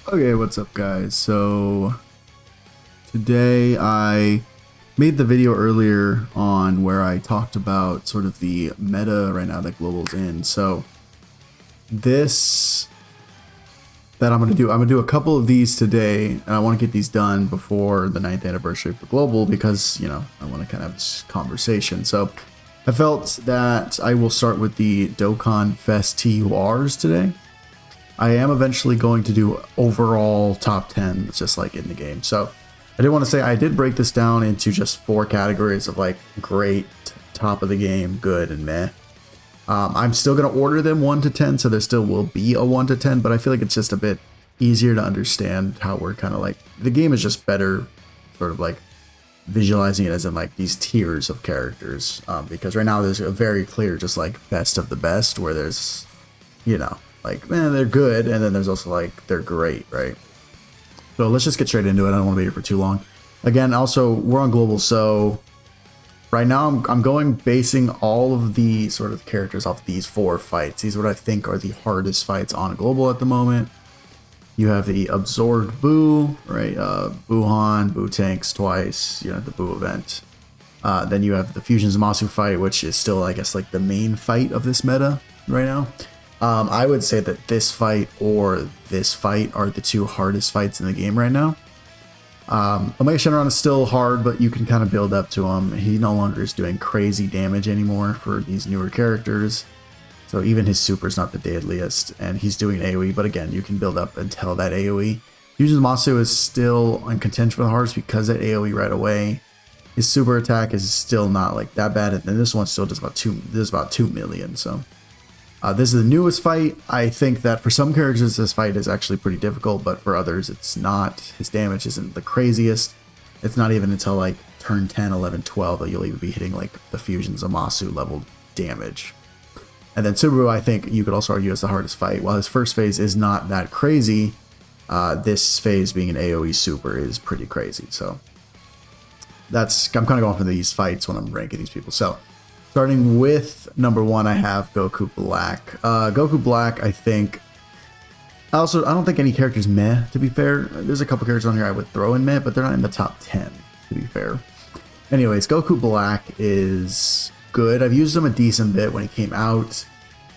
Okay, what's up guys? So today I made the video earlier on where I talked about sort of the meta right now that Global's in. So this that I'm gonna do a couple of these today, and I want to get these done before the 9th anniversary for Global because, you know, I want to kind of have this conversation. So I felt that I will start with the Dokkan Fest TURs today. I am eventually going to do overall top 10, just like in the game. So I did want to say I did break this down into just 4 categories of like great, top of the game, good, and meh. I'm still going to order them 1 to 10, so there still will be a 1 to 10, but I feel like it's just a bit easier to understand how we're kind of like, the game is just better sort of like visualizing it as in like these tiers of characters, because right now there's a very clear just like best of the best where there's, you know, like, man, they're good, and then there's also like they're great, right? So let's just get straight into it. I don't want to be here for too long. Again, also we're on Global, so right now I'm going basing all of the sort of characters off these 4 fights. These are what I think are the hardest fights on Global at the moment. You have the Absorbed Boo, right? Buhan, Boo tanks twice. You know, the Boo event. Then you have the Fusion Zamasu fight, which is still, I guess, like the main fight of this meta right now. I would say that this fight or this fight are the 2 hardest fights in the game right now. Omega Shenron is still hard, but you can kind of build up to him. He no longer is doing crazy damage anymore for these newer characters. So even his super is not the deadliest, and he's doing AoE, but again, you can build up until that AoE. Fusion Zamasu is still in contention for the hardest because that AoE right away. His super attack is still not like that bad, and this one still does about 2 million, so. This is the newest fight. I think that for some characters this fight is actually pretty difficult, but for others it's not. His damage isn't the craziest. It's not even until like turn 10, 11, 12 that you'll even be hitting like the Fusion Zamasu level damage. And then Subaru, I think you could also argue is the hardest fight. While his first phase is not that crazy, this phase being an AoE super is pretty crazy. So I'm kind of going for these fights when I'm ranking these people. So starting with number 1, I have Goku Black. Goku Black, I think. I don't think any character's meh, to be fair. There's a couple characters on here I would throw in meh, but they're not in the top 10, to be fair. Anyways, Goku Black is good. I've used him a decent bit when he came out.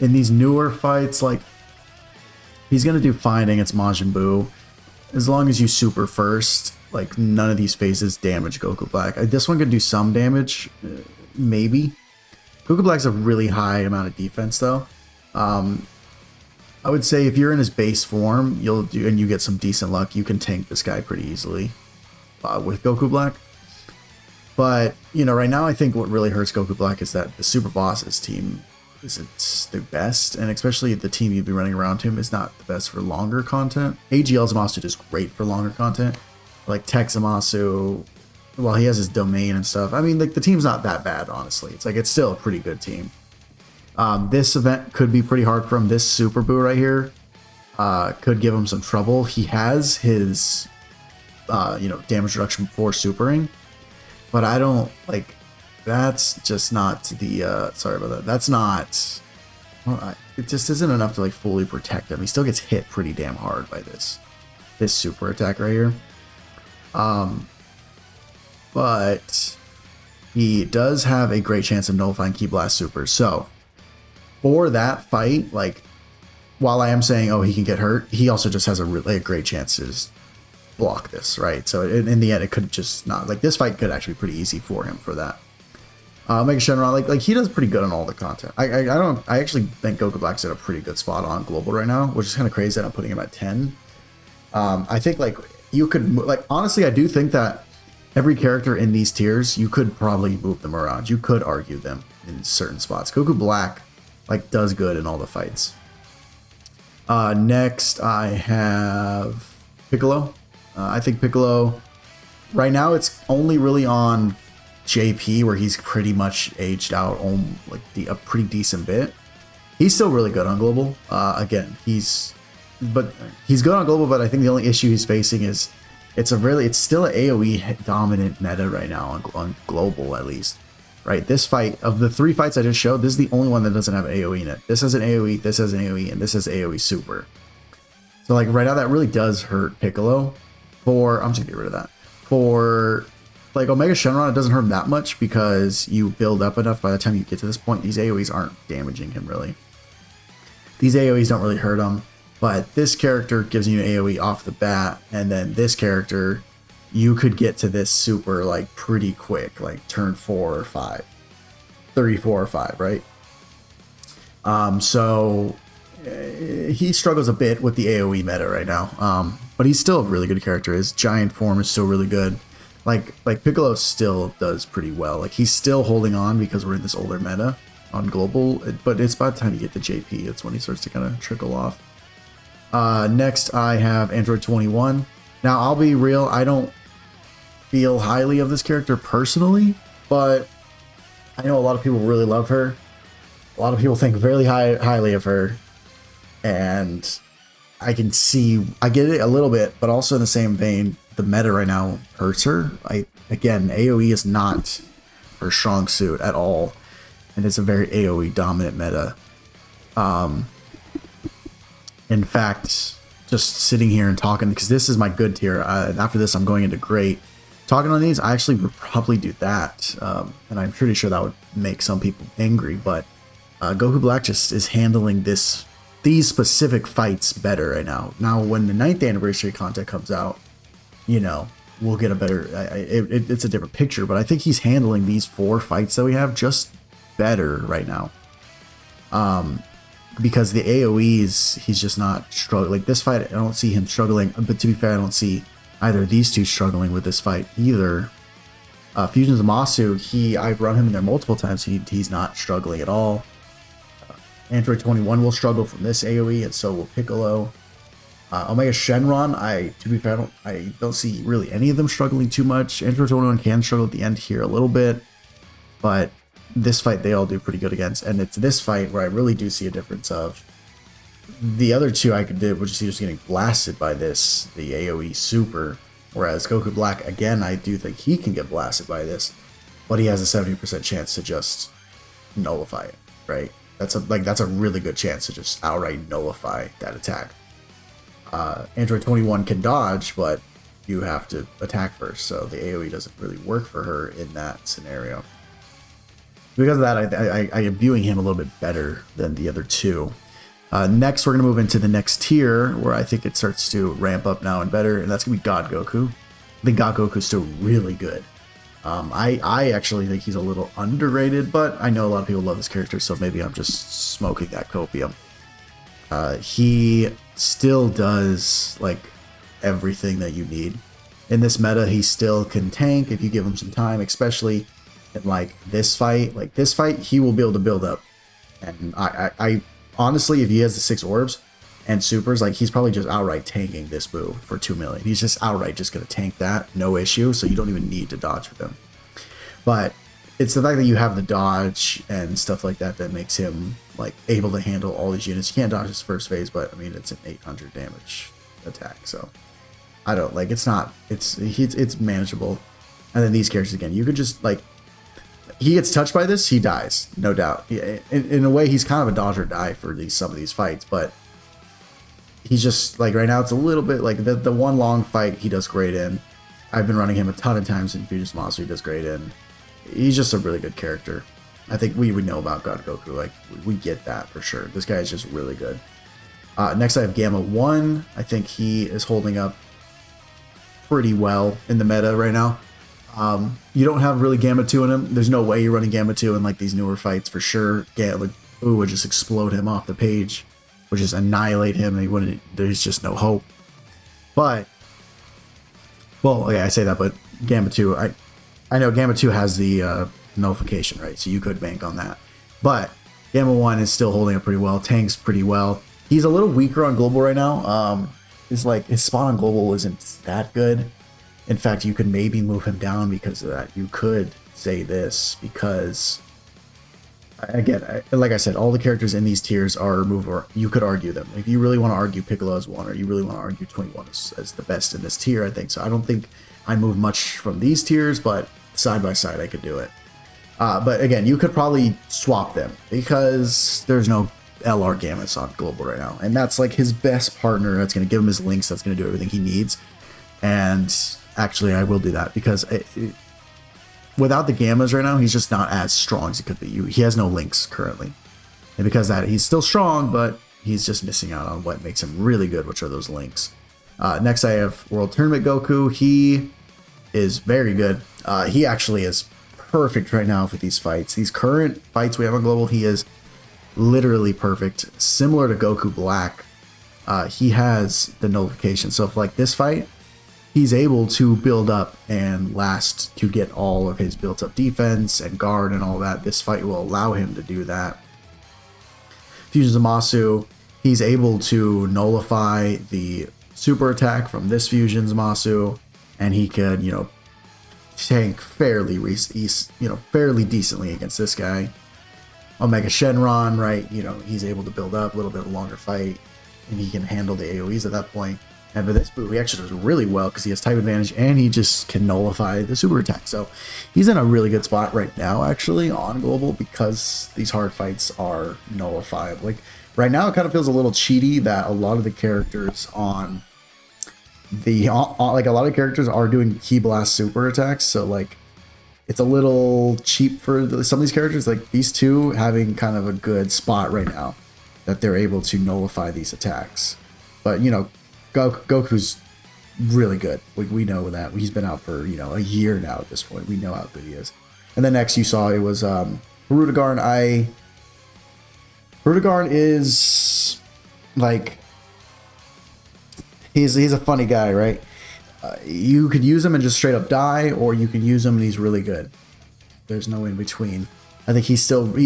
In these newer fights, like, he's going to do fine against Majin Buu. As long as you super first, like, none of these phases damage Goku Black. This one could do some damage, maybe. Goku Black's a really high amount of defense, though. I would say if you're in his base form, and you get some decent luck, you can tank this guy pretty easily with Goku Black. But, you know, right now I think what really hurts Goku Black is that the Super Boss's team isn't the best, and especially the team you'd be running around him is not the best for longer content. AGL Zamasu is great for longer content, like Tech Zamasu. Well, he has his domain and stuff. I mean, like, the team's not that bad, honestly. It's still a pretty good team. This event could be pretty hard for him. This Super Boo right here could give him some trouble. He has his, damage reduction before supering, but I don't, like, that's just not the, sorry about that. That's not, well, it just isn't enough to, like, fully protect him. He still gets hit pretty damn hard by this super attack right here. But he does have a great chance of nullifying Ki Blast Super. So for that fight, like, while I am saying, oh, he can get hurt, he also just has a really great chance to just block this, right? So in the end, it could just not, like, this fight could actually be pretty easy for him for that. Mega Shenron, like he does pretty good on all the content. I actually think Goku Black's at a pretty good spot on Global right now, which is kind of crazy that I'm putting him at 10. I think, like, you could, like, honestly, I do think that every character in these tiers, you could probably move them around. You could argue them in certain spots. Goku Black, like, does good in all the fights. Next, I have Piccolo. I think Piccolo, right now, it's only really on JP where he's pretty much aged out like a pretty decent bit. He's still really good on Global. Again, he's good on Global, but I think the only issue he's facing is it's still an AoE dominant meta right now on Global, at least. right? This fight, of the 3 fights I just showed, this is the only one that doesn't have AoE in it. This has an AoE, this has an AoE, and this has AoE super. So like right now that really does hurt Piccolo. I'm just gonna get rid of that. For like Omega Shenron, it doesn't hurt him that much because you build up enough. By the time you get to this point, these AoEs aren't damaging him really. These AoEs don't really hurt him, but this character gives you an AoE off the bat, and then this character, you could get to this super like pretty quick, like turn 4 or 5, 34 or 5, right? So he struggles a bit with the AoE meta right now, but he's still a really good character. His giant form is still really good. Like Piccolo still does pretty well. Like he's still holding on because we're in this older meta on global, but it's about time to get to JP. It's when he starts to kind of trickle off. Next, I have Android 21. Now, I'll be real, I don't feel highly of this character personally, but I know a lot of people really love her. A lot of people think very highly of her, and I get it a little bit, but also in the same vein, the meta right now hurts her. Again, AoE is not her strong suit at all, and it's a very AoE dominant meta. In fact, just sitting here and talking, because this is my good tier. After this, I'm going into great. Talking on these, I actually would probably do that, and I'm pretty sure that would make some people angry, but Goku Black just is handling these specific fights better right now. Now, when the 9th anniversary content comes out, you know, we'll get a better, it's a different picture, but I think he's handling these 4 fights that we have just better right now. Because the AoEs, he's just not struggling. Like this fight, I don't see him struggling, but to be fair, I don't see either of these two struggling with this fight either. Fusion Zamasu, I've run him in there multiple times, he's not struggling at all. Android 21 will struggle from this AoE, and so will Piccolo. Omega Shenron, to be fair, I don't see really any of them struggling too much. Android 21 can struggle at the end here a little bit, but this fight they all do pretty good against, and it's this fight where I really do see a difference of the other two I could do, which is just getting blasted by the AoE super, whereas Goku Black, again, I do think he can get blasted by this, but he has a 70% chance to just nullify it, right? That's a really good chance to just outright nullify that attack. Android 21 can dodge, but you have to attack first, so the AoE doesn't really work for her in that scenario. Because of that, I am viewing him a little bit better than the other two. Next, we're going to move into the next tier, where I think it starts to ramp up now and better, and that's going to be God Goku. I think God Goku is still really good. I actually think he's a little underrated, but I know a lot of people love this character, so maybe I'm just smoking that copium. He still does like everything that you need. In this meta, he still can tank if you give him some time, especially in like this fight. Like this fight, he will be able to build up. And I honestly, if he has the 6 orbs and supers, like he's probably just outright tanking this move for 2 million. He's just outright just gonna tank that, no issue. So you don't even need to dodge with him. But it's the fact that you have the dodge and stuff like that that makes him like able to handle all these units. You can't dodge his first phase, but I mean it's an 800 damage attack, so I don't like it's manageable. And then these characters again, you could just like he gets touched by this, he dies, no doubt. In a way, he's kind of a dodge or die for some of these fights, but he's just like right now it's a little bit like the one long fight he does great in. I've been running him a ton of times in Fusion Monster, he does great in. He's just a really good character. I think we would know about God Goku, like we get that for sure. This guy is just really good. Next I have Gamma 1. I think he is holding up pretty well in the meta right now. You don't have really Gamma 2 in him. There's no way you're running Gamma 2 in like these newer fights for sure. Gamma would just explode him off the page, would just annihilate him, and there's just no hope. But, well, okay, I say that, but Gamma 2, I know Gamma 2 has the nullification, right? So you could bank on that. But Gamma 1 is still holding up pretty well, tanks pretty well. He's a little weaker on global right now. His spot on global isn't that good. In fact, you could maybe move him down because of that. You could say this because, again, like I said, all the characters in these tiers are movable. You could argue them. If you really want to argue Piccolo as 1, or you really want to argue 21 as the best in this tier, I think so. I don't think I move much from these tiers, but side by side, I could do it. But again, you could probably swap them because there's no LR Gammas on Global right now. And that's like his best partner that's going to give him his links, that's going to do everything he needs. And actually, I will do that because without the Gammas right now, he's just not as strong as he could be. He has no links currently. And because of that, he's still strong, but he's just missing out on what makes him really good, which are those links. Next, I have World Tournament Goku. He is very good. He actually is perfect right now for these fights. These current fights we have on Global, he is literally perfect. Similar to Goku Black, he has the nullification. So if like this fight, he's able to build up and last to get all of his built up defense and guard and all that. This fight will allow him to do that. Fusion Zamasu, he's able to nullify the super attack from this Fusion Zamasu, and he could, tank fairly decently against this guy. Omega Shenron, right? He's able to build up a little bit longer fight, and he can handle the AoEs at that point. And for this Boo, he actually does really well because he has type advantage and he just can nullify the super attack. So he's in a really good spot right now, actually, on Global, because these hard fights are nullifiable. Like right now, it kind of feels a little cheaty that a lot of the characters on like a lot of characters are doing Ki Blast super attacks. So like it's a little cheap for some of these characters. Like these two having kind of a good spot right now that they're able to nullify these attacks. But Goku's really good. We know that. He's been out for, a year now at this point. We know how good he is. And then next you saw it was Hirudegarn. Hirudegarn is like, he's a funny guy, right? You could use him and just straight up die, or you can use him and he's really good. There's no in between. I think he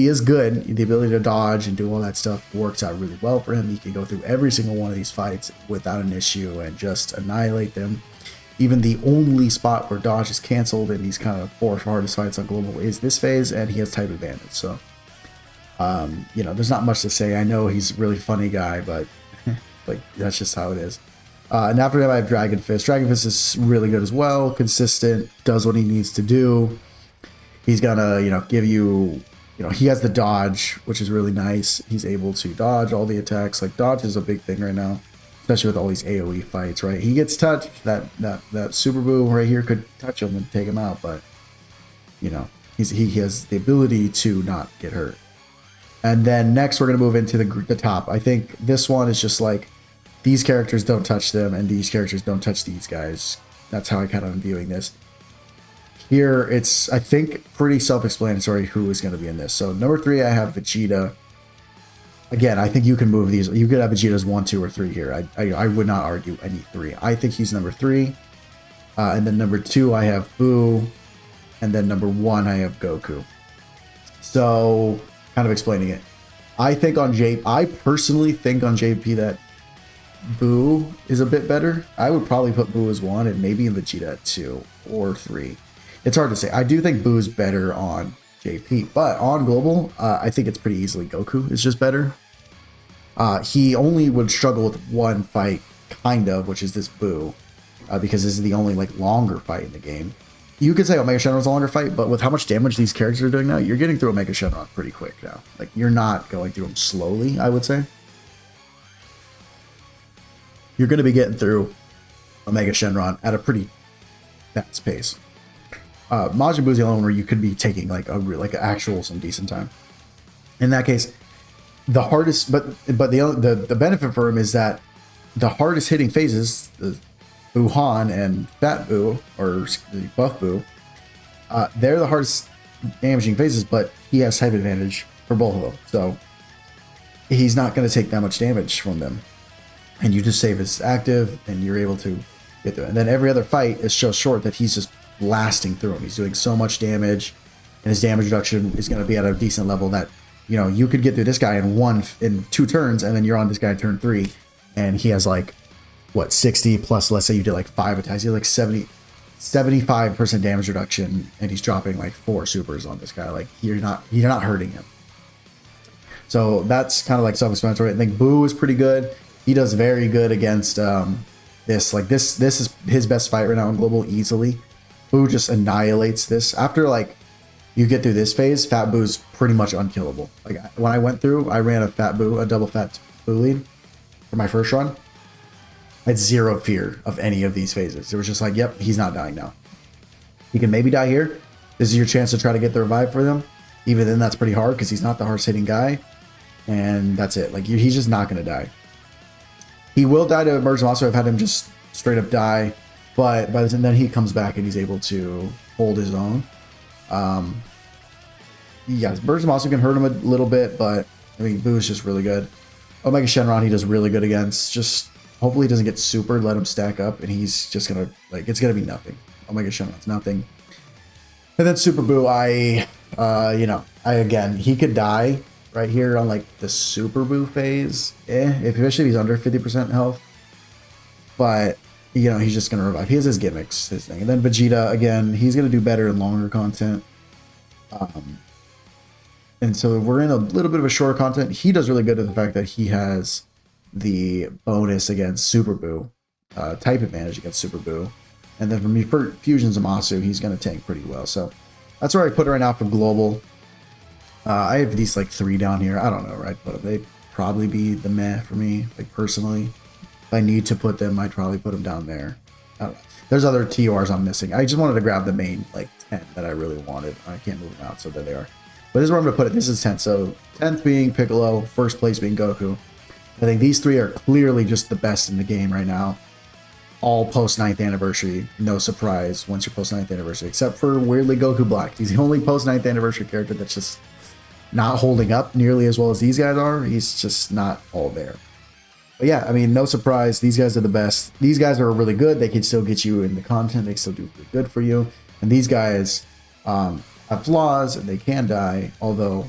is good. The ability to dodge and do all that stuff works out really well for him. He can go through every single one of these fights without an issue and just annihilate them. Even the only spot where dodge is canceled in these kind of four hardest fights on Global is this phase, and he has type advantage. So, there's not much to say. I know he's a really funny guy, but like that's just how it is. And after that, I have Dragon Fist. Dragon Fist is really good as well. Consistent, does what he needs to do. He's gonna, give you, he has the dodge, which is really nice. He's able to dodge all the attacks. Like dodge is a big thing right now, especially with all these AoE fights, right? He gets touched. That Super Boo right here could touch him and take him out, but he has the ability to not get hurt. And then next, we're gonna move into the top. I think this one is just like these characters don't touch them, and these characters don't touch these guys. That's how I kind of am viewing this. Here, it's, I think, pretty self-explanatory who is going to be in this. So, number 3, I have Vegeta. Again, I think you can move these. You could have Vegeta's 1, 2, or 3 here. I would not argue any 3. I think he's number 3. And then number 2, I have Boo. And then number 1, I have Goku. So, kind of explaining it. I personally think on JP that Boo is a bit better. I would probably put Boo as 1 and maybe Vegeta at 2 or 3. It's hard to say. I do think Boo's better on JP, but on Global, I think it's pretty easily Goku is just better. He only would struggle with one fight, kind of, which is this Boo, because this is the only like longer fight in the game. You could say Omega Shenron's a longer fight, but with how much damage these characters are doing now, you're getting through Omega Shenron pretty quick now. Like you're not going through them slowly, I would say. You're going to be getting through Omega Shenron at a pretty fast pace. Majin Buu's the only one where you could be taking like some decent time. In that case, the hardest, but the benefit for him is that the hardest hitting phases, the Buuhan and Fat Buu or the Buff Buu, they're the hardest damaging phases, but he has type advantage for both of them, so he's not going to take that much damage from them. And you just save his active, and you're able to get through it. And then every other fight is so short that he's just blasting through him. He's doing so much damage, and his damage reduction is going to be at a decent level that you could get through this guy in 2 turns, and then you're on this guy in turn 3, and he has like 60 plus. Let's say you did like 5 attacks, you have like 75% damage reduction, and he's dropping like 4 supers on this guy. Like you're not hurting him. So that's kind of like self-explanatory. I think Boo is pretty good. He does very good against this. Like this is his best fight right now in Global easily. Boo just annihilates this. After like you get through this phase, Fat Boo's pretty much unkillable. Like when I went through, I ran a Fat Boo, a double Fat Boo lead for my first run. I had zero fear of any of these phases. It was just like, yep, he's not dying now. He can maybe die here. This is your chance to try to get the revive for them. Even then, that's pretty hard because he's not the hardest hitting guy. And that's it. Like, he's just not going to die. He will die to Emerge Monster. I've had him just straight up die. But by the time then he comes back and he's able to hold his own. Yeah, Emerge Monster can hurt him a little bit, but I mean, Boo is just really good. Omega Shenron, he does really good against. Just hopefully he doesn't get super. Let him stack up, and he's just gonna it's gonna be nothing. Omega Shenron's nothing. And then Super Boo, again, he could die right here on like the Super Boo phase, especially if he's under 50% health. But he's just gonna revive. He has his gimmicks, his thing. And then Vegeta, again, he's gonna do better in longer content. And so we're in a little bit of a shorter content. He does really good at the fact that he has the bonus against Super Boo, type advantage against Super Boo. And then for Fusion Zamasu, he's going to tank pretty well. So that's where I put it right now for global. I have these like 3 down here. I don't know where I'd put them. They'd probably be the meh for me, like personally. If I need to put them, I'd probably put them down there. I don't know. There's other TORs I'm missing. I just wanted to grab the main like 10 that I really wanted. I can't move them out, so there they are. But this is where I'm going to put it. This is 10th. So 10th being Piccolo, first place being Goku. I think these 3 are clearly just the best in the game right now. All post 9th anniversary. No surprise once you're post 9th anniversary. Except for weirdly Goku Black. He's the only post 9th anniversary character that's just not holding up nearly as well as these guys are. He's just not all there. But yeah, I mean, no surprise. These guys are the best. These guys are really good. They can still get you in the content. They still do really good for you. And these guys have flaws and they can die, although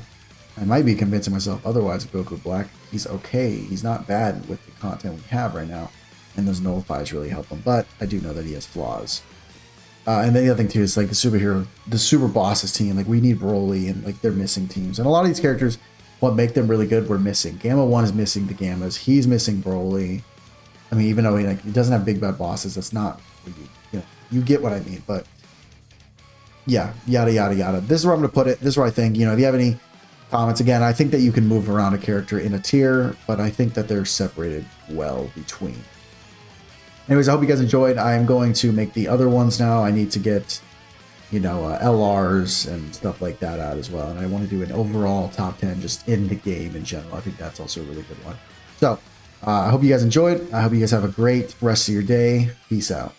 I might be convincing myself otherwise with Goku Black. He's okay. He's not bad with the content we have right now, and those nullifies really help him, but I do know that he has flaws. And then the other thing too is like the super bosses team, like we need Broly, and like they're missing teams. And a lot of these characters, what make them really good, we're missing. Gamma 1 is missing the Gammas. He's missing Broly. I mean, even though he doesn't have big bad bosses, that's not, you get what I mean, but yeah, yada, yada, yada. This is where I'm going to put it. This is where I think, if you have any comments, again, I think that you can move around a character in a tier, but I think that they're separated well between. Anyways, I hope you guys enjoyed. I am going to make the other ones now. I need to get, LRs and stuff like that out as well. And I want to do an overall top 10 just in the game in general. I think that's also a really good one. So I hope you guys enjoyed. I hope you guys have a great rest of your day. Peace out.